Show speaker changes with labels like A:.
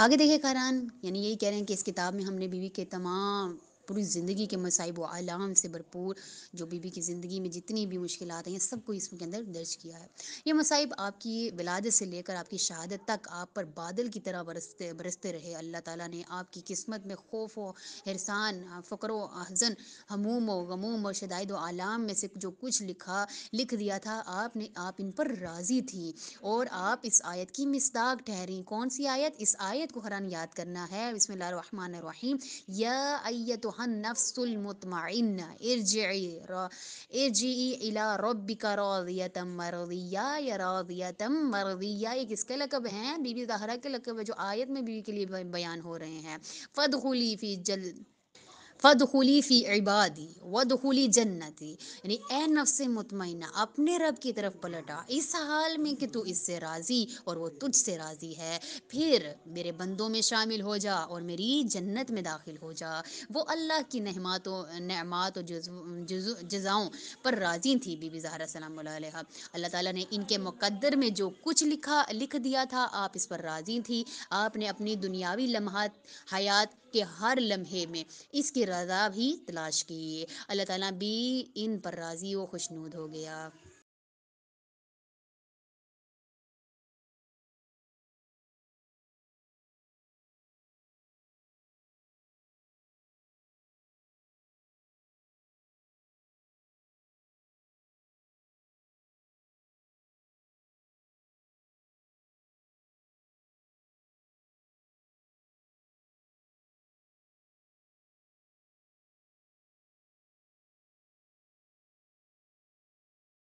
A: آگے دیکھیں قرآن یعنی یہی کہہ رہے ہیں کہ اس کتاب میں ہم نے بیوی کے تمام پوری زندگی کے مصائب و آلام سے بھرپور جو بیوی کی زندگی میں جتنی بھی مشکلات ہیں سب کو اس کے اندر درج کیا ہے۔ یہ مصائب آپ کی ولادت سے لے کر آپ کی شہادت تک آپ پر بادل کی طرح برستے رہے۔ اللہ تعالیٰ نے آپ کی قسمت میں خوف و حرصان، فقر و حزن، ہموم و غموم اور شدائد و آلام میں سے جو کچھ لکھ دیا تھا، آپ ان پر راضی تھی اور آپ اس آیت کی مصداق ٹھہری۔ کون سی آیت؟ اس آیت کو قرآن یاد کرنا ہے۔ بسم اللہ الرحمن الرحیم، یا ایتھا النفس المطمئنہ ارجعی الی ربک راضیۃ مرضیہ یا راضیۃ مرضیہ۔ یہ کس کے لقب ہیں؟ بی بی زہرا کے لقب ہے جو آیت میں بیوی کے لیے بیان ہو رہے ہیں۔ فَادْخُلِي فِي عِبَادِي وَادْخُلِي جَنَّتِی، یعنی اے نفس مطمئنہ اپنے رب کی طرف پلٹا اس حال میں کہ تو اس سے راضی اور وہ تجھ سے راضی ہے، پھر میرے بندوں میں شامل ہو جا اور میری جنت میں داخل ہو جا۔ وہ اللہ کی نعمات و جزاؤں پر راضی تھی بی بی زہرا سلام اللہ علیہا۔ اللہ تعالیٰ نے ان کے مقدر میں جو کچھ لکھ دیا تھا، آپ اس پر راضی تھی۔ آپ نے اپنی دنیاوی لمحات حیات کے ہر لمحے میں اس کی رضا بھی تلاش کی۔ اللہ تعالیٰ بھی ان پر راضی و خوشنود ہو گیا۔